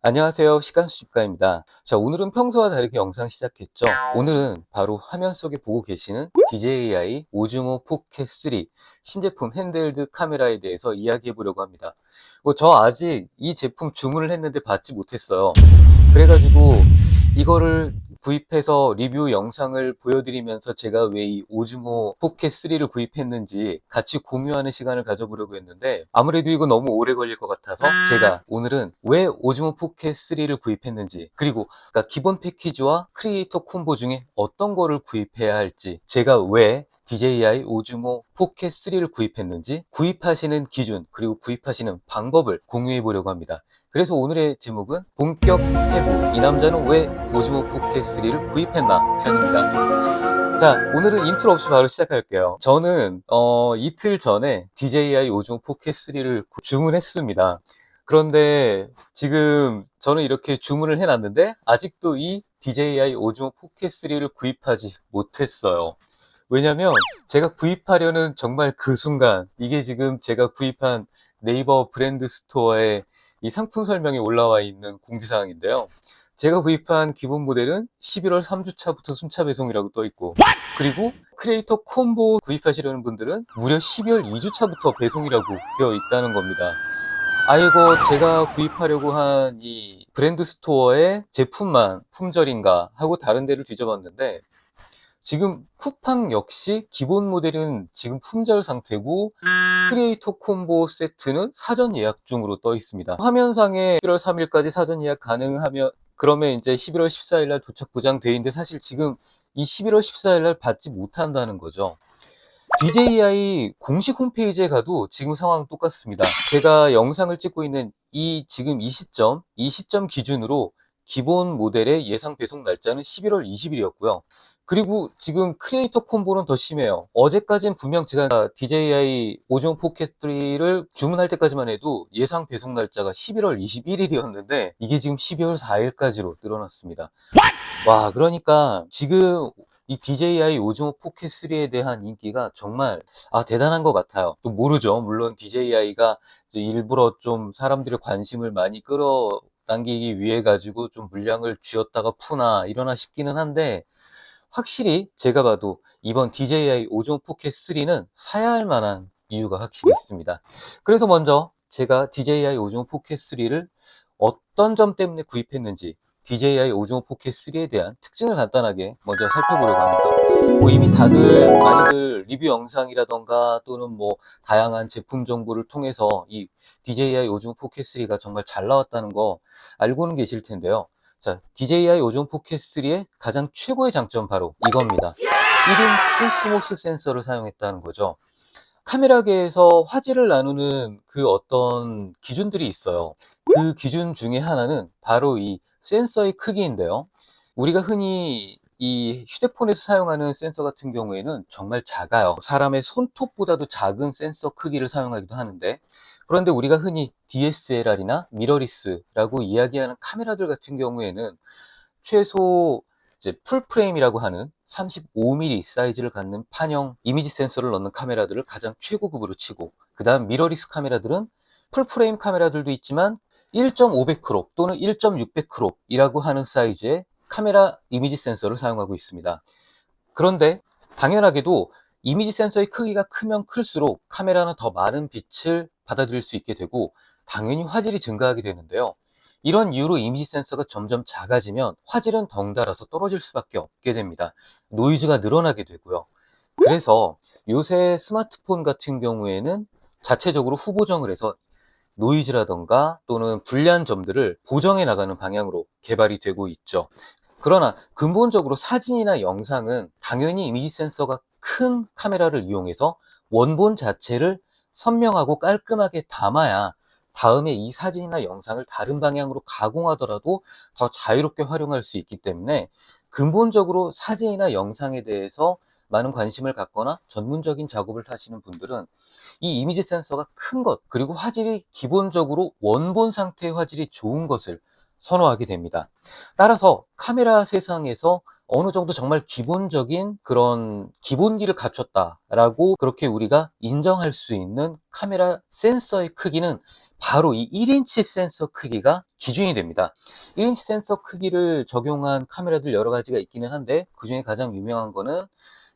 안녕하세요. 시간수집가입니다. 자, 오늘은 평소와 다르게 영상 시작했죠. 오늘은 바로 화면 속에 보고 계시는 DJI 오즈모 포켓 3 신제품 핸드헬드 카메라에 대해서 이야기해 보려고 합니다. 저 아직 이 제품 주문을 했는데 받지 못했어요. 그래가지고 이거를 구입해서 리뷰 영상을 보여드리면서 제가 왜 이 오즈모 포켓 3를 구입했는지 같이 공유하는 시간을 가져보려고 했는데, 아무래도 이거 너무 오래 걸릴 것 같아서 제가 오늘은 왜 오즈모 포켓 3를 구입했는지, 그리고 그러니까 기본 패키지와 크리에이터 콤보 중에 어떤 거를 구입해야 할지, 제가 왜 DJI 오즈모 포켓 3를 구입했는지, 구입하시는 기준 그리고 구입하시는 방법을 공유해 보려고 합니다. 그래서 오늘의 제목은 본격 해부, 이 남자는 왜 오즈모 포켓 3를 구입했나 편입니다. 자, 오늘은 인트로 없이 바로 시작할게요. 저는 이틀 전에 DJI 오즈모 포켓 3를 주문했습니다. 그런데 지금 저는 이렇게 주문을 해놨는데 아직도 이 DJI 오즈모 포켓 3를 구입하지 못했어요. 왜냐면 제가 구입하려는 정말 그 순간, 이게 지금 제가 구입한 네이버 브랜드 스토어에 이 상품 설명에 올라와 있는 공지사항인데요. 제가 구입한 기본 모델은 11월 3주차부터 순차 배송이라고 떠 있고, 그리고 크리에이터 콤보 구입하시려는 분들은 무려 12월 2주차부터 배송이라고 되어 있다는 겁니다. 아이고, 제가 구입하려고 한 이 브랜드 스토어의 제품만 품절인가 하고 다른 데를 뒤져봤는데, 지금 쿠팡 역시 기본 모델은 지금 품절 상태고, 크리에이터 콤보 세트는 사전 예약 중으로 떠 있습니다. 화면상에 11월 3일까지 사전 예약 가능하면, 그러면 이제 11월 14일 날 도착 보장돼 있는데, 사실 지금 이 11월 14일 날 받지 못한다는 거죠. DJI 공식 홈페이지에 가도 지금 상황 똑같습니다. 제가 영상을 찍고 있는 지금 이 시점 기준으로 기본 모델의 예상 배송 날짜는 11월 20일이었고요. 그리고 지금 크리에이터 콤보는 더 심해요. 어제까지는 분명 제가 DJI 오즈모 포켓 3를 주문할 때까지만 해도 예상 배송 날짜가 11월 21일이었는데, 이게 지금 12월 4일까지로 늘어났습니다. 와, 그러니까 지금 이 DJI 오즈모 포켓 3에 대한 인기가 정말 대단한 것 같아요. 또 모르죠. 물론 DJI가 일부러 좀 사람들의 관심을 많이 끌어당기기 위해 가지고 좀 물량을 쥐었다가 푸나 이러나 싶기는 한데, 확실히 제가 봐도 이번 DJI 오즈모 포켓 3는 사야 할 만한 이유가 확실히 있습니다. 그래서 먼저 제가 DJI 오즈모 포켓 3를 어떤 점 때문에 구입했는지, DJI 오즈모 포켓 3에 대한 특징을 간단하게 먼저 살펴보려고 합니다. 이미 많이들 리뷰 영상이라던가 또는 다양한 제품 정보를 통해서 이 DJI 오즈모 포켓 3가 정말 잘 나왔다는 거 알고는 계실 텐데요. 자, DJI 오즈모 포켓 3의 가장 최고의 장점 바로 이겁니다. 1인치 시모스 센서를 사용했다는 거죠. 카메라계에서 화질을 나누는 그 어떤 기준들이 있어요. 그 기준 중에 하나는 바로 이 센서의 크기인데요. 우리가 흔히 이 휴대폰에서 사용하는 센서 같은 경우에는 정말 작아요. 사람의 손톱보다도 작은 센서 크기를 사용하기도 하는데, 그런데 우리가 흔히 DSLR이나 미러리스라고 이야기하는 카메라들 같은 경우에는 최소 이제 풀프레임이라고 하는 35mm 사이즈를 갖는 판형 이미지 센서를 넣는 카메라들을 가장 최고급으로 치고, 그 다음 미러리스 카메라들은 풀프레임 카메라들도 있지만 1.500크롭 또는 1.600크롭이라고 하는 사이즈의 카메라 이미지 센서를 사용하고 있습니다. 그런데 당연하게도 이미지 센서의 크기가 크면 클수록 카메라는 더 많은 빛을 받아들일 수 있게 되고, 당연히 화질이 증가하게 되는데요. 이런 이유로 이미지 센서가 점점 작아지면 화질은 덩달아서 떨어질 수밖에 없게 됩니다. 노이즈가 늘어나게 되고요. 그래서 요새 스마트폰 같은 경우에는 자체적으로 후보정을 해서 노이즈라던가 또는 불리한 점들을 보정해 나가는 방향으로 개발이 되고 있죠. 그러나 근본적으로 사진이나 영상은 당연히 이미지 센서가 큰 카메라를 이용해서 원본 자체를 선명하고 깔끔하게 담아야 다음에 이 사진이나 영상을 다른 방향으로 가공하더라도 더 자유롭게 활용할 수 있기 때문에, 근본적으로 사진이나 영상에 대해서 많은 관심을 갖거나 전문적인 작업을 하시는 분들은 이 이미지 센서가 큰 것, 그리고 화질이 기본적으로 원본 상태의 화질이 좋은 것을 선호하게 됩니다. 따라서 카메라 세상에서 어느 정도 정말 기본적인 그런 기본기를 갖췄다라고 그렇게 우리가 인정할 수 있는 카메라 센서의 크기는 바로 이 1인치 센서 크기가 기준이 됩니다. 1인치 센서 크기를 적용한 카메라들 여러 가지가 있기는 한데 그 중에 가장 유명한 거는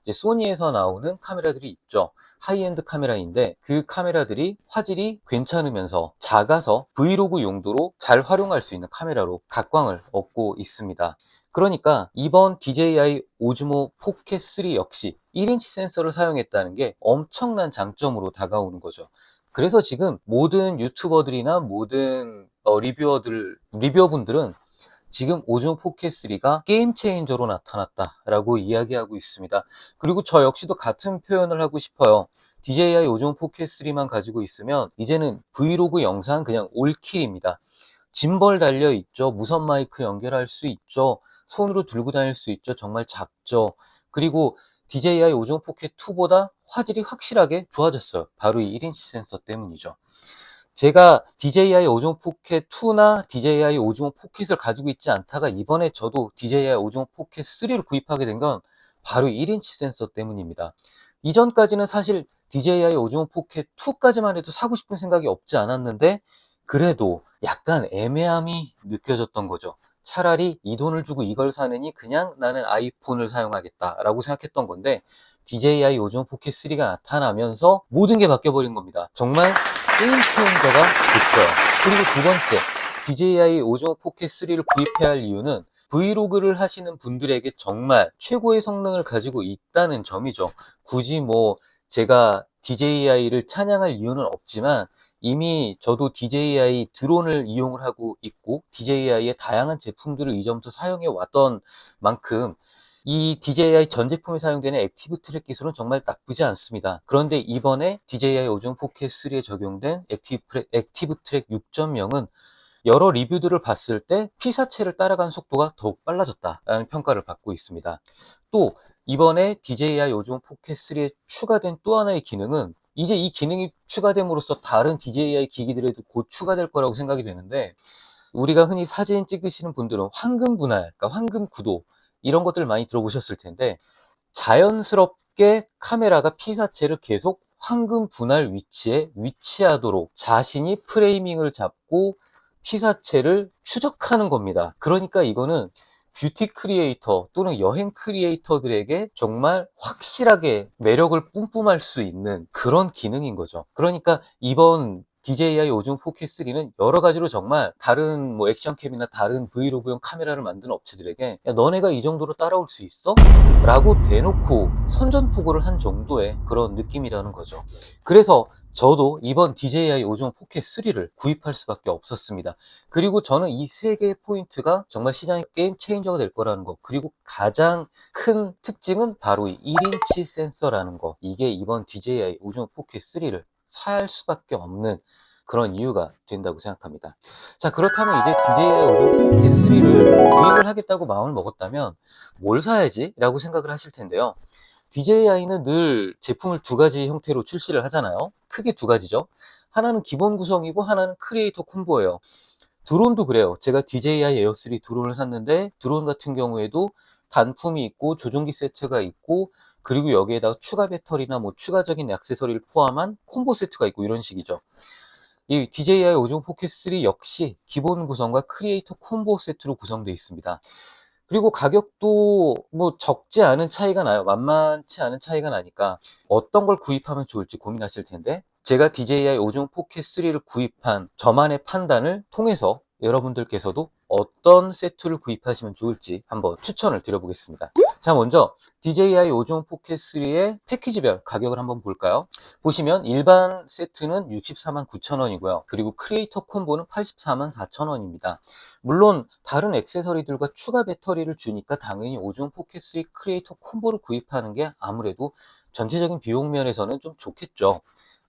이제 소니에서 나오는 카메라들이 있죠. 하이엔드 카메라인데 그 카메라들이 화질이 괜찮으면서 작아서 브이로그 용도로 잘 활용할 수 있는 카메라로 각광을 얻고 있습니다. 그러니까 이번 DJI 오즈모 포켓 3 역시 1인치 센서를 사용했다는 게 엄청난 장점으로 다가오는 거죠. 그래서 지금 모든 유튜버들이나 모든 리뷰어분들은 지금 오즈모 포켓 3가 게임 체인저로 나타났다라고 이야기하고 있습니다. 그리고 저 역시도 같은 표현을 하고 싶어요. DJI 오즈모 포켓 3만 가지고 있으면 이제는 브이로그 영상 그냥 올킬입니다. 짐벌 달려 있죠. 무선 마이크 연결할 수 있죠. 손으로 들고 다닐 수 있죠. 정말 작죠. 그리고 DJI 오즈모 포켓 2보다 화질이 확실하게 좋아졌어요. 바로 이 1인치 센서 때문이죠. 제가 DJI 오즈모 포켓 2나 DJI 오즈모 포켓을 가지고 있지 않다가 이번에 저도 DJI 오즈모 포켓 3를 구입하게 된 건 바로 1인치 센서 때문입니다. 이전까지는 사실 DJI 오즈모 포켓 2까지만 해도 사고 싶은 생각이 없지 않았는데 그래도 약간 애매함이 느껴졌던 거죠. 차라리 이 돈을 주고 이걸 사느니 그냥 나는 아이폰을 사용하겠다라고 생각했던 건데 DJI 오즈모 포켓 3가 나타나면서 모든 게 바뀌어버린 겁니다. 정말 게임 체인저가 됐어요. 그리고 두 번째, DJI 오즈모 포켓 3를 구입해야 할 이유는 브이로그를 하시는 분들에게 정말 최고의 성능을 가지고 있다는 점이죠. 굳이 뭐 제가 DJI를 찬양할 이유는 없지만 이미 저도 DJI 드론을 이용을 하고 있고 DJI의 다양한 제품들을 이전부터 사용해 왔던 만큼 이 DJI 전 제품에 사용되는 액티브 트랙 기술은 정말 나쁘지 않습니다. 그런데 이번에 DJI 오즈모 포켓 3에 적용된 액티브 트랙 6.0은 여러 리뷰들을 봤을 때 피사체를 따라간 속도가 더욱 빨라졌다라는 평가를 받고 있습니다. 또 이번에 DJI 오즈모 포켓 3에 추가된 또 하나의 기능은 이제 이 기능이 추가됨으로써 다른 DJI 기기들에도 곧 추가될 거라고 생각이 되는데 우리가 흔히 사진 찍으시는 분들은 황금 분할, 그러니까 황금 구도 이런 것들 많이 들어보셨을 텐데 자연스럽게 카메라가 피사체를 계속 황금 분할 위치에 위치하도록 자신이 프레이밍을 잡고 피사체를 추적하는 겁니다. 그러니까 이거는 뷰티 크리에이터 또는 여행 크리에이터들에게 정말 확실하게 매력을 뿜뿜할 수 있는 그런 기능인 거죠. 그러니까 이번 DJI 오즈모 포켓 3는 여러 가지로 정말 다른 뭐 액션캠이나 다른 브이로그용 카메라를 만드는 업체들에게 야, 너네가 이 정도로 따라올 수 있어? 라고 대놓고 선전포고를 한 정도의 그런 느낌이라는 거죠. 그래서 저도 이번 DJI 오즈모 포켓 3를 구입할 수밖에 없었습니다. 그리고 저는 이 세 개의 포인트가 정말 시장의 게임 체인저가 될 거라는 거, 그리고 가장 큰 특징은 바로 이 1인치 센서라는 거, 이게 이번 DJI 오즈모 포켓 3를 살 수밖에 없는 그런 이유가 된다고 생각합니다. 자, 그렇다면 이제 DJI 오즈모 포켓 3를 구입을 하겠다고 마음을 먹었다면 뭘 사야지? 라고 생각을 하실 텐데요. DJI는 늘 제품을 두 가지 형태로 출시를 하잖아요. 크게 두 가지죠. 하나는 기본 구성이고 하나는 크리에이터 콤보예요. 드론도 그래요. 제가 DJI 에어 3 드론을 샀는데 드론 같은 경우에도 단품이 있고 조종기 세트가 있고 그리고 여기에다가 추가 배터리나 뭐 추가적인 액세서리를 포함한 콤보 세트가 있고 이런 식이죠. 이 DJI 오즈모 포켓 3 역시 기본 구성과 크리에이터 콤보 세트로 구성되어 있습니다. 그리고 가격도 뭐 적지 않은 차이가 나요. 만만치 않은 차이가 나니까 어떤 걸 구입하면 좋을지 고민하실 텐데 제가 DJI 오즈모 포켓 3를 구입한 저만의 판단을 통해서 여러분들께서도 어떤 세트를 구입하시면 좋을지 한번 추천을 드려보겠습니다. 자, 먼저 DJI 오즈모 포켓 3의 패키지별 가격을 한번 볼까요? 보시면 일반 세트는 64만 9천 원이고요. 그리고 크리에이터 콤보는 84만 4천 원입니다. 물론 다른 액세서리들과 추가 배터리를 주니까 당연히 오즈모 포켓 3 크리에이터 콤보를 구입하는 게 아무래도 전체적인 비용 면에서는 좀 좋겠죠.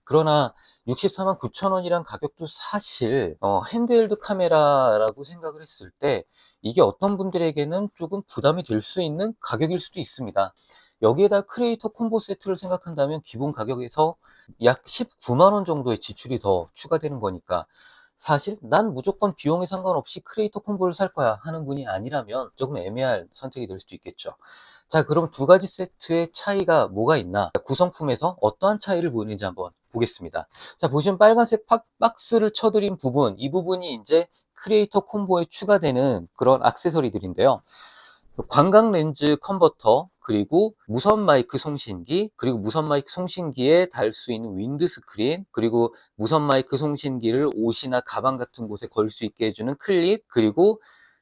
그러나 64만 9천 원이란 가격도 사실 핸드헬드 카메라라고 생각을 했을 때 이게 어떤 분들에게는 조금 부담이 될 수 있는 가격일 수도 있습니다. 여기에다 크리에이터 콤보 세트를 생각한다면 기본 가격에서 약 19만 원 정도의 지출이 더 추가되는 거니까 사실 난 무조건 비용에 상관없이 크리에이터 콤보를 살 거야 하는 분이 아니라면 조금 애매할 선택이 될 수도 있겠죠. 자, 그럼 두 가지 세트의 차이가 뭐가 있나? 구성품에서 어떠한 차이를 보이는지 한번 보겠습니다. 자, 보시면 빨간색 박스를 쳐드린 부분, 이 부분이 이제 크리에이터 콤보에 추가되는 그런 액세서리들인데요. 광각 렌즈 컨버터, 그리고 무선 마이크 송신기, 그리고 무선 마이크 송신기에 달 수 있는 윈드 스크린, 그리고 무선 마이크 송신기를 옷이나 가방 같은 곳에 걸 수 있게 해주는 클립, 그리고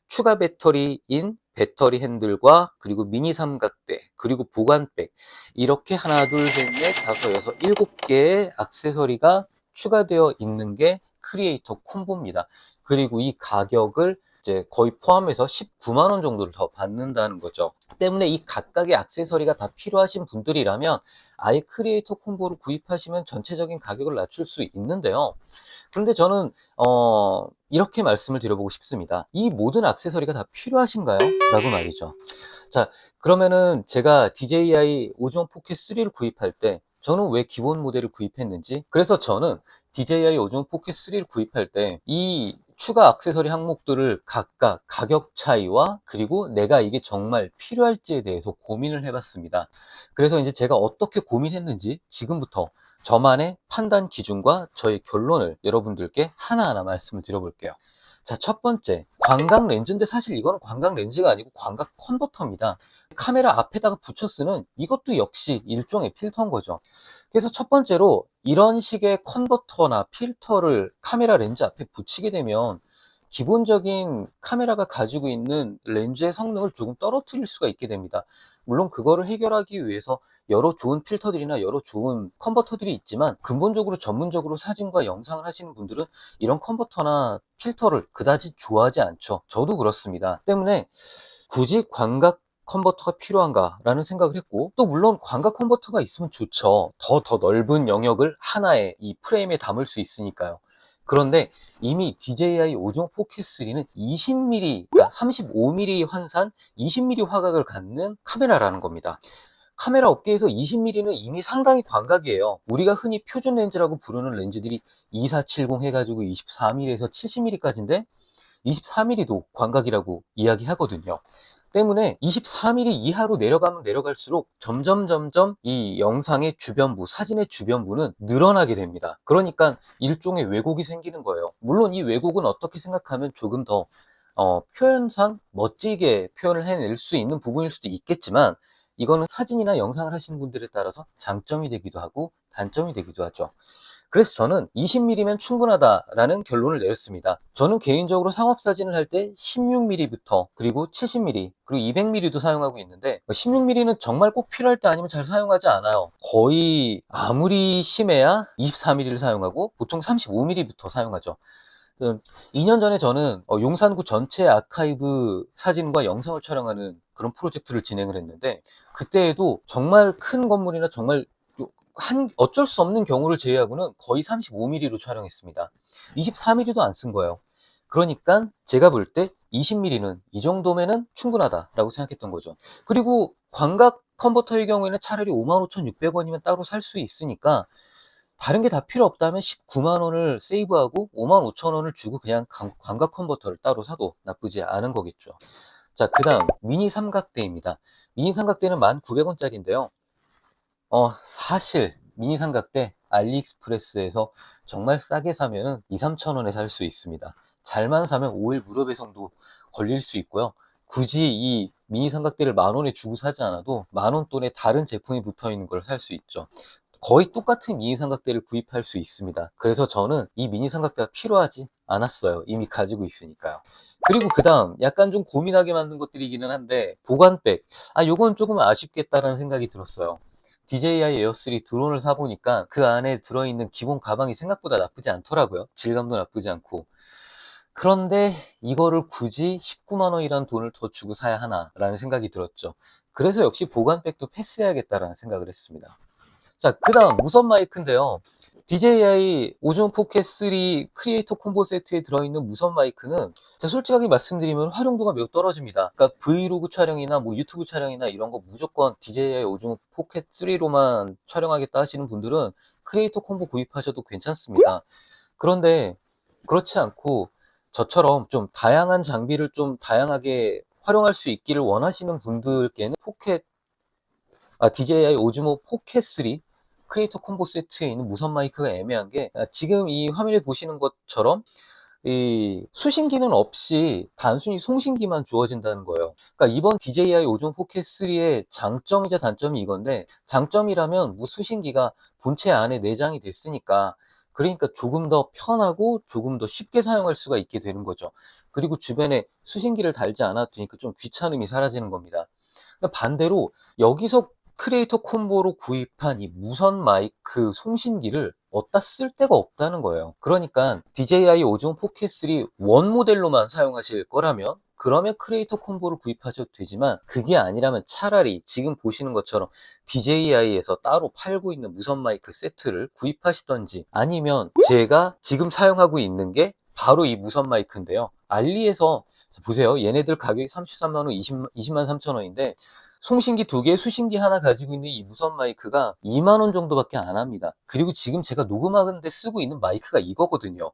추가 배터리인 배터리 핸들과 그리고 미니 삼각대, 그리고 보관백, 이렇게 하나, 둘, 셋, 넷, 다섯, 여섯, 일곱 개의 액세서리가 추가되어 있는 게 크리에이터 콤보입니다. 그리고 이 가격을 이제 거의 포함해서 19만 원 정도를 더 받는다는 거죠. 때문에 이 각각의 액세서리가 다 필요하신 분들이라면 아예 크리에이터 콤보를 구입하시면 전체적인 가격을 낮출 수 있는데요. 그런데 저는 이렇게 말씀을 드려보고 싶습니다. 이 모든 액세서리가 다 필요하신가요? 라고 말이죠. 자, 그러면은 제가 DJI 오즈원 포켓 3를 구입할 때 저는 왜 기본 모델을 구입했는지, 그래서 저는 DJI 오즈원 포켓 3를 구입할 때 이 추가 액세서리 항목들을 각각 가격 차이와 그리고 내가 이게 정말 필요할지에 대해서 고민을 해봤습니다. 그래서 이제 제가 어떻게 고민했는지 지금부터 저만의 판단 기준과 저의 결론을 여러분들께 하나하나 말씀을 드려볼게요. 자, 첫 번째, 광각 렌즈인데 사실 이거는 광각 렌즈가 아니고 광각 컨버터입니다. 카메라 앞에다가 붙여 쓰는 이것도 역시 일종의 필터인 거죠. 그래서 첫 번째로 이런 식의 컨버터나 필터를 카메라 렌즈 앞에 붙이게 되면 기본적인 카메라가 가지고 있는 렌즈의 성능을 조금 떨어뜨릴 수가 있게 됩니다. 물론 그거를 해결하기 위해서 여러 좋은 필터들이나 여러 좋은 컨버터들이 있지만 근본적으로 전문적으로 사진과 영상을 하시는 분들은 이런 컨버터나 필터를 그다지 좋아하지 않죠. 저도 그렇습니다. 때문에 굳이 광각 컨버터가 필요한가 라는 생각을 했고, 또 물론 광각 컨버터가 있으면 좋죠. 더 넓은 영역을 하나의 이 프레임에 담을 수 있으니까요. 그런데 이미 DJI 오즈원 포켓 3는 20mm, 그러니까 35mm 환산, 20mm 화각을 갖는 카메라라는 겁니다. 카메라 업계에서 20mm는 이미 상당히 광각이에요. 우리가 흔히 표준 렌즈라고 부르는 렌즈들이 2470 해가지고 24mm에서 70mm까지인데 24mm도 광각이라고 이야기하거든요. 때문에 24mm 이하로 내려가면 내려갈수록 점점 이 영상의 주변부, 사진의 주변부는 늘어나게 됩니다. 그러니까 일종의 왜곡이 생기는 거예요. 물론 이 왜곡은 어떻게 생각하면 조금 더 표현상 멋지게 표현을 해낼 수 있는 부분일 수도 있겠지만, 이거는 사진이나 영상을 하시는 분들에 따라서 장점이 되기도 하고 단점이 되기도 하죠. 그래서 저는 20mm면 충분하다라는 결론을 내렸습니다. 저는 개인적으로 상업사진을 할 때 16mm부터 그리고 70mm 그리고 200mm도 사용하고 있는데 16mm는 정말 꼭 필요할 때 아니면 잘 사용하지 않아요. 거의 아무리 심해야 24mm를 사용하고 보통 35mm부터 사용하죠. 2년 전에 저는 용산구 전체 아카이브 사진과 영상을 촬영하는 그런 프로젝트를 진행을 했는데, 그때에도 정말 큰 건물이나 정말 어쩔 수 없는 경우를 제외하고는 거의 35mm로 촬영했습니다. 24mm도 안 쓴 거예요. 그러니까 제가 볼 때 20mm는 이 정도면은 충분하다라고 생각했던 거죠. 그리고 광각 컨버터의 경우에는 차라리 55,600원이면 따로 살 수 있으니까 다른 게 다 필요 없다면 19만 원을 세이브하고 55,000원을 주고 그냥 광각 컨버터를 따로 사도 나쁘지 않은 거겠죠. 자, 그 다음 미니 삼각대입니다. 미니 삼각대는 1,900원짜리인데요. 사실 미니 삼각대 알리익스프레스에서 정말 싸게 사면은 2, 3천 원에 살 수 있습니다. 잘만 사면 5일 무료 배송도 걸릴 수 있고요. 굳이 이 미니 삼각대를 10,000원에 주고 사지 않아도 10,000원 돈에 다른 제품이 붙어 있는 걸 살 수 있죠. 거의 똑같은 미니 삼각대를 구입할 수 있습니다. 그래서 저는 이 미니 삼각대가 필요하지 않았어요. 이미 가지고 있으니까요. 그리고 그 다음 약간 좀 고민하게 만든 것들이기는 한데, 보관백. 요건 조금 아쉽겠다라는 생각이 들었어요. DJI 에어 3 드론을 사보니까 그 안에 들어있는 기본 가방이 생각보다 나쁘지 않더라고요. 질감도 나쁘지 않고. 그런데 이거를 굳이 19만 원이라는 돈을 더 주고 사야 하나 라는 생각이 들었죠. 그래서 역시 보관백도 패스해야겠다라는 생각을 했습니다. 자, 그 다음 무선 마이크인데요. DJI 오즈원 포켓 3 크리에이터 콤보 세트에 들어있는 무선 마이크는 솔직하게 말씀드리면 활용도가 매우 떨어집니다. 그러니까 브이로그 촬영이나 뭐 유튜브 촬영이나 이런 거 무조건 DJI 오즈원 포켓 3로만 촬영하겠다 하시는 분들은 크리에이터 콤보 구입하셔도 괜찮습니다. 그런데 그렇지 않고 저처럼 좀 다양한 장비를 좀 다양하게 활용할 수 있기를 원하시는 분들께는 DJI 오즈모 포켓 3 크리에이터 콤보 세트에 있는 무선 마이크가 애매한 게, 지금 이 화면에 보시는 것처럼 이 수신기는 없이 단순히 송신기만 주어진다는 거예요. 그러니까 이번 DJI 오즈모 포켓 3의 장점이자 단점이 이건데, 장점이라면 뭐 수신기가 본체 안에 내장이 됐으니까, 그러니까 조금 더 편하고 조금 더 쉽게 사용할 수가 있게 되는 거죠. 그리고 주변에 수신기를 달지 않아도 되니까 좀 귀찮음이 사라지는 겁니다. 그러니까 반대로 여기서 크리에이터 콤보로 구입한 이 무선 마이크 송신기를 어디다 쓸 데가 없다는 거예요. 그러니까 DJI 오즈모 포켓 3 원 모델로만 사용하실 거라면, 그러면 크리에이터 콤보를 구입하셔도 되지만, 그게 아니라면 차라리 지금 보시는 것처럼 DJI에서 따로 팔고 있는 무선 마이크 세트를 구입하시던지, 아니면 제가 지금 사용하고 있는 게 바로 이 무선 마이크인데요. 알리에서 보세요. 얘네들 가격이 33만원, 20만 3천원인데 송신기 2개, 수신기 하나 가지고 있는 이 무선 마이크가 2만원 정도밖에 안 합니다. 그리고 지금 제가 녹음하는데 쓰고 있는 마이크가 이거거든요.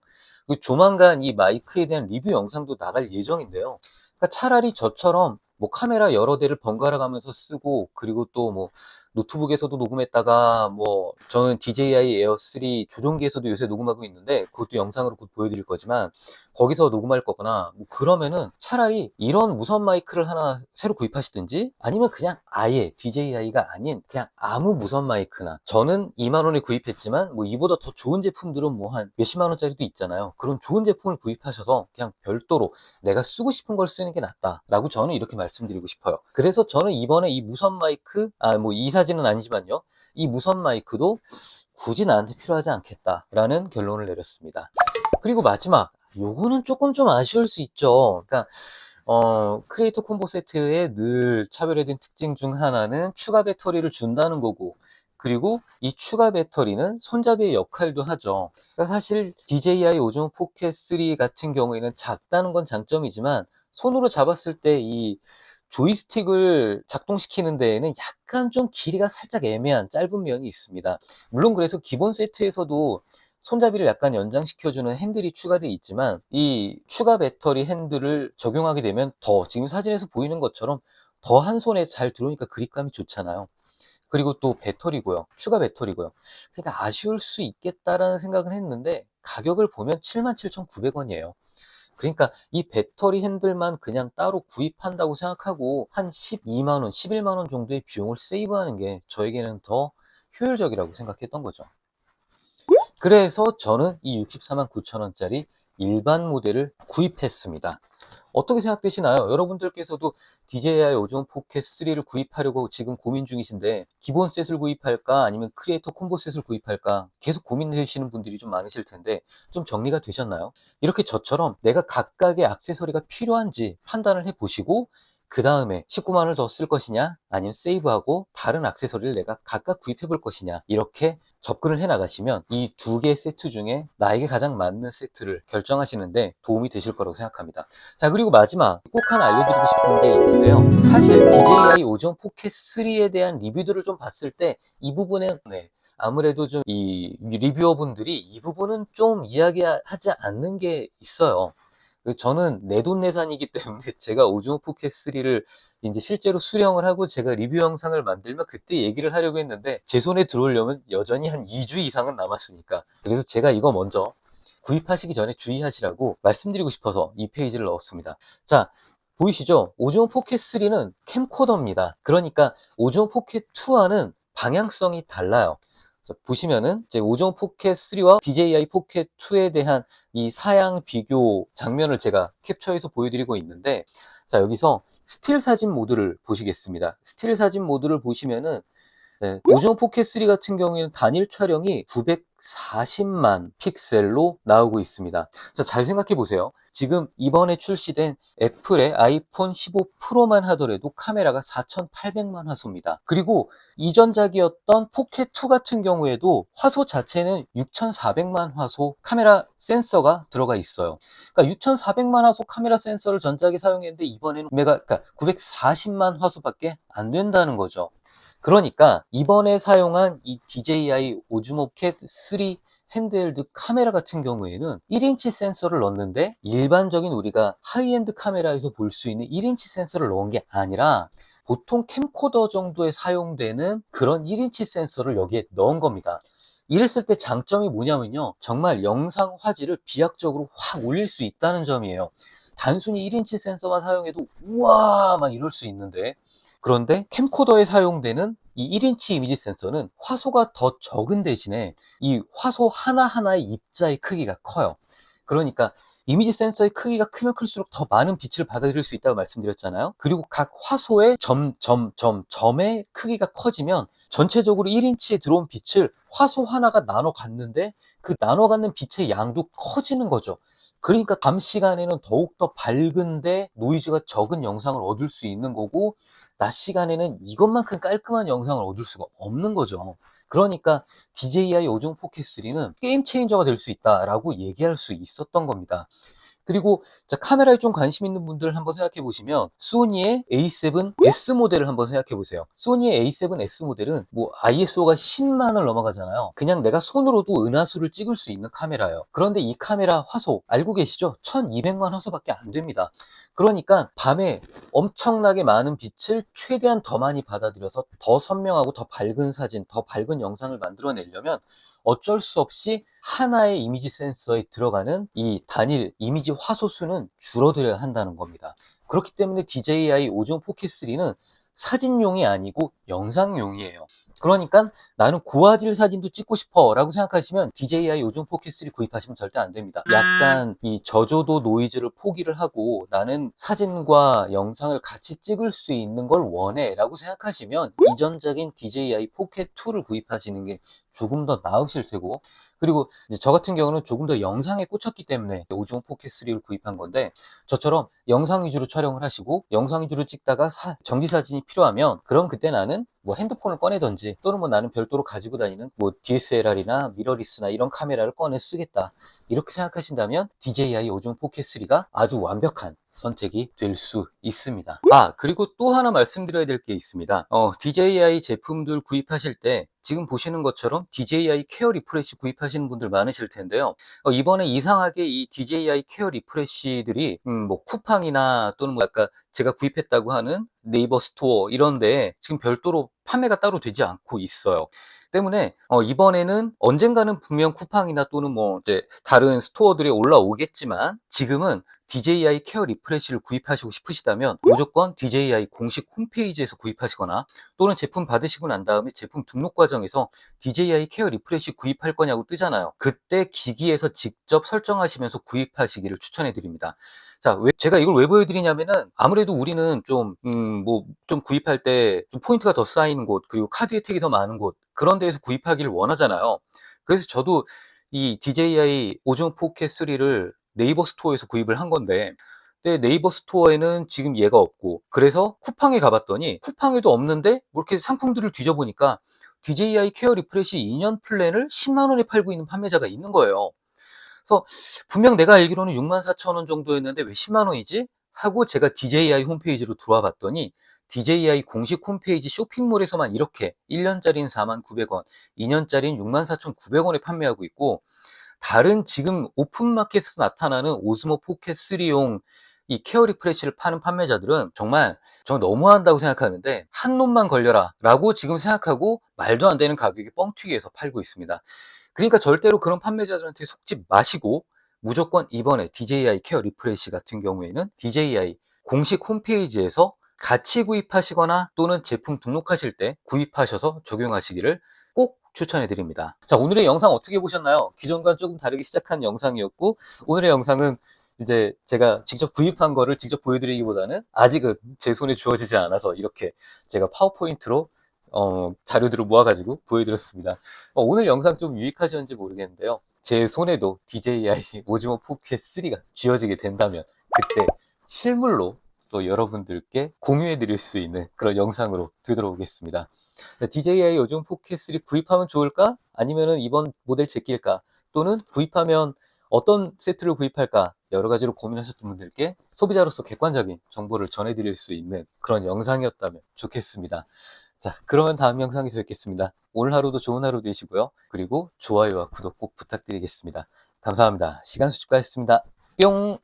조만간 이 마이크에 대한 리뷰 영상도 나갈 예정인데요. 그러니까 차라리 저처럼 뭐 카메라 여러 대를 번갈아 가면서 쓰고, 그리고 또 뭐 노트북에서도 녹음했다가, 뭐 저는 DJI 에어 3 조종기에서도 요새 녹음하고 있는데 그것도 영상으로 곧 보여드릴 거지만, 거기서 녹음할 거거나 뭐 그러면은 차라리 이런 무선 마이크를 하나 새로 구입하시든지, 아니면 그냥 아예 DJI가 아닌 그냥 아무 무선 마이크나, 저는 2만 원에 구입했지만 뭐 이보다 더 좋은 제품들은 뭐 한 몇십만 원짜리도 있잖아요. 그런 좋은 제품을 구입하셔서 그냥 별도로 내가 쓰고 싶은 걸 쓰는 게 낫다라고 저는 이렇게 말씀드리고 싶어요. 그래서 저는 이번에 이 무선 마이크, 뭐 이 사진은 아니지만요, 이 무선 마이크도 굳이 나한테 필요하지 않겠다라는 결론을 내렸습니다. 그리고 마지막, 요거는 조금 좀 아쉬울 수 있죠. 그러니까 크리에이터 콤보 세트의 늘 차별화된 특징 중 하나는 추가 배터리를 준다는 거고, 그리고 이 추가 배터리는 손잡이의 역할도 하죠. 그러니까 사실 DJI 오즈모 포켓 3 같은 경우에는 작다는 건 장점이지만, 손으로 잡았을 때 이 조이스틱을 작동시키는 데에는 약간 좀 길이가 살짝 애매한 짧은 면이 있습니다. 물론 그래서 기본 세트에서도 손잡이를 약간 연장시켜주는 핸들이 추가되어 있지만, 이 추가 배터리 핸들을 적용하게 되면 더, 지금 사진에서 보이는 것처럼 더 한 손에 잘 들어오니까 그립감이 좋잖아요. 그리고 또 배터리고요. 추가 배터리고요. 그러니까 아쉬울 수 있겠다라는 생각을 했는데, 가격을 보면 77,900원이에요. 그러니까 이 배터리 핸들만 그냥 따로 구입한다고 생각하고 한 12만원, 11만원 정도의 비용을 세이브하는 게 저에게는 더 효율적이라고 생각했던 거죠. 그래서 저는 이 64만 9천원짜리 일반 모델을 구입했습니다. 어떻게 생각되시나요? 여러분들께서도 DJI 오즈모 포켓 3를 구입하려고 지금 고민 중이신데, 기본 셋을 구입할까 아니면 크리에이터 콤보 셋을 구입할까 계속 고민되시는 분들이 좀 많으실 텐데, 좀 정리가 되셨나요? 이렇게 저처럼 내가 각각의 액세서리가 필요한지 판단을 해 보시고, 그 다음에 19만 원을 더 쓸 것이냐, 아니면 세이브하고 다른 액세서리를 내가 각각 구입해 볼 것이냐, 이렇게 접근을 해 나가시면 이 두 개의 세트 중에 나에게 가장 맞는 세트를 결정하시는데 도움이 되실 거라고 생각합니다. 자, 그리고 마지막 꼭 하나 알려드리고 싶은 게 있는데요. 사실 DJI 오즈모 포켓 3에 대한 리뷰들을 좀 봤을 때 이 부분에, 아무래도 좀 이 리뷰어 분들이 이 부분은 좀 이야기하지 않는 게 있어요. 저는 내돈내산이기 때문에 제가 오즈모 포켓 3를 이제 실제로 수령을 하고 제가 리뷰 영상을 만들면 그때 얘기를 하려고 했는데, 제 손에 들어오려면 여전히 한 2주 이상은 남았으니까, 그래서 제가 이거 먼저 구입하시기 전에 주의하시라고 말씀드리고 싶어서 이 페이지를 넣었습니다. 자, 보이시죠? 오즈모 포켓 3는 캠코더입니다. 그러니까 오즈모 포켓 2와는 방향성이 달라요. 보시면은 이제 오즈모 포켓 3와 DJI 포켓 2에 대한 이 사양 비교 장면을 제가 캡처해서 보여드리고 있는데, 자, 여기서 스틸 사진 모드를 보시겠습니다. 스틸 사진 모드를 보시면은, 오즈모 포켓 3 같은 경우에는 단일 촬영이 940만 픽셀로 나오고 있습니다. 자, 잘 생각해 보세요. 지금 이번에 출시된 애플의 아이폰 15 프로만 하더라도 카메라가 4800만 화소입니다. 그리고 이전작이었던 포켓 2 같은 경우에도 화소 자체는 6400만 화소 카메라 센서가 들어가 있어요. 그러니까 6400만 화소 카메라 센서를 전작에 사용했는데, 이번에는 그러니까 940만 화소밖에 안 된다는 거죠. 그러니까 이번에 사용한 이 DJI 오즈모 포켓 3 핸드헬드 카메라 같은 경우에는 1인치 센서를 넣는데 일반적인 우리가 하이엔드 카메라에서 볼 수 있는 1인치 센서를 넣은 게 아니라 보통 캠코더 정도에 사용되는 그런 1인치 센서를 여기에 넣은 겁니다. 이랬을 때 장점이 뭐냐면요, 정말 영상 화질을 비약적으로 확 올릴 수 있다는 점이에요. 단순히 1인치 센서만 사용해도 우와 막 이럴 수 있는데, 그런데 캠코더에 사용되는 이 1인치 이미지 센서는 화소가 더 적은 대신에 이 화소 하나하나의 입자의 크기가 커요. 그러니까 이미지 센서의 크기가 크면 클수록 더 많은 빛을 받아들일 수 있다고 말씀드렸잖아요. 그리고 각 화소의 점의 크기가 커지면 전체적으로 1인치에 들어온 빛을 화소 하나가 나눠 갖는데 그 나눠 갖는 빛의 양도 커지는 거죠. 그러니까 밤 시간에는 더욱더 밝은데 노이즈가 적은 영상을 얻을 수 있는 거고, 낮 시간에는 이것만큼 깔끔한 영상을 얻을 수가 없는 거죠. 그러니까 DJI 오즈모 포켓3는 게임 체인저가 될 수 있다라고 얘기할 수 있었던 겁니다. 그리고 카메라에 좀 관심 있는 분들 한번 생각해 보시면 소니의 A7S 모델을 한번 생각해 보세요. 소니의 A7S 모델은 뭐 ISO가 10만을 넘어가잖아요. 그냥 내가 손으로도 은하수를 찍을 수 있는 카메라예요. 그런데 이 카메라 화소 알고 계시죠? 1200만 화소밖에 안 됩니다. 그러니까 밤에 엄청나게 많은 빛을 최대한 더 많이 받아들여서 더 선명하고 더 밝은 사진, 더 밝은 영상을 만들어내려면 어쩔 수 없이 하나의 이미지 센서에 들어가는 이 단일 이미지 화소 수는 줄어들어야 한다는 겁니다. 그렇기 때문에 DJI 오즈모 포켓3는 사진용이 아니고 영상용이에요. 그러니까 나는 고화질 사진도 찍고 싶어 라고 생각하시면 DJI 오즈모 포켓3 구입하시면 절대 안 됩니다. 약간 이 저조도 노이즈를 포기를 하고 나는 사진과 영상을 같이 찍을 수 있는 걸 원해 라고 생각하시면 이전적인 DJI 포켓2를 구입하시는 게 조금 더 나으실 테고, 그리고 이제 저 같은 경우는 조금 더 영상에 꽂혔기 때문에 오즈모 포켓3를 구입한 건데, 저처럼 영상 위주로 촬영을 하시고 영상 위주로 찍다가 정지 사진이 필요하면 그럼 그때 나는 뭐 핸드폰을 꺼내든지 또는 뭐 나는 별도로 가지고 다니는 뭐 DSLR이나 미러리스나 이런 카메라를 꺼내 쓰겠다, 이렇게 생각하신다면 DJI 오즈모 포켓3가 아주 완벽한 선택이 될 수 있습니다. 그리고 또 하나 말씀드려야 될 게 있습니다. DJI 제품들 구입하실 때 지금 보시는 것처럼 DJI 케어 리프레시 구입하시는 분들 많으실 텐데요. 이번에 이상하게 이 DJI 케어 리프레시들이 뭐 쿠팡이나 또는 뭐 아까 제가 구입했다고 하는 네이버 스토어 이런데 지금 별도로 판매가 따로 되지 않고 있어요. 때문에 이번에는 언젠가는 분명 쿠팡이나 또는 뭐 이제 다른 스토어들이 올라오겠지만, 지금은 DJI 케어 리프레시를 구입하시고 싶으시다면 무조건 DJI 공식 홈페이지에서 구입하시거나, 또는 제품 받으시고 난 다음에 제품 등록 과정에서 DJI 케어 리프레시 구입할 거냐고 뜨잖아요. 그때 기기에서 직접 설정하시면서 구입하시기를 추천해 드립니다. 자, 제가 이걸 왜 보여드리냐면은 아무래도 우리는 좀 구입할 때 좀 포인트가 더 쌓이는 곳, 그리고 카드 혜택이 더 많은 곳, 그런 데에서 구입하기를 원하잖아요. 그래서 저도 이 DJI 오즈모 포켓3를 네이버 스토어에서 구입을 한 건데, 근데 네이버 스토어에는 지금 얘가 없고, 그래서 쿠팡에 가봤더니 쿠팡에도 없는데 뭐 이렇게 상품들을 뒤져보니까 DJI 케어 리프레시 2년 플랜을 10만 원에 팔고 있는 판매자가 있는 거예요. 그래서 분명 내가 알기로는 64,000원 정도였는데 왜 10만 원이지? 하고 제가 DJI 홈페이지로 들어와 봤더니 DJI 공식 홈페이지 쇼핑몰에서만 이렇게 1년짜리는 49,000원, 2년짜리는 64,900원에 판매하고 있고, 다른 지금 오픈마켓에서 나타나는 오즈모 포켓 3용 이 케어 리프레시를 파는 판매자들은 정말 너무한다고 생각하는데, 한 놈만 걸려라 라고 지금 생각하고 말도 안 되는 가격에 뻥튀기해서 팔고 있습니다. 그러니까 절대로 그런 판매자들한테 속지 마시고 무조건 이번에 DJI 케어 리프레시 같은 경우에는 DJI 공식 홈페이지에서 같이 구입하시거나 또는 제품 등록하실 때 구입하셔서 적용하시기를 꼭 추천해 드립니다. 자, 오늘의 영상 어떻게 보셨나요? 기존과 조금 다르게 시작한 영상이었고, 오늘의 영상은 이제 제가 직접 구입한 거를 직접 보여드리기보다는 아직은 제 손에 주어지지 않아서 이렇게 제가 파워포인트로 자료들을 모아가지고 보여드렸습니다. 오늘 영상 좀 유익하셨는지 모르겠는데요. 제 손에도 DJI 오즈모 포켓 3가 쥐어지게 된다면 그때 실물로 또 여러분들께 공유해 드릴 수 있는 그런 영상으로 되돌아오겠습니다. DJI 오즈모 포켓 3 구입하면 좋을까? 아니면은 이번 모델 제낄까? 또는 구입하면 어떤 세트를 구입할까? 여러 가지로 고민하셨던 분들께 소비자로서 객관적인 정보를 전해드릴 수 있는 그런 영상이었다면 좋겠습니다. 자, 그러면 다음 영상에서 뵙겠습니다. 오늘 하루도 좋은 하루 되시고요. 그리고 좋아요와 구독 꼭 부탁드리겠습니다. 감사합니다. 시간 수집가였습니다. 뿅!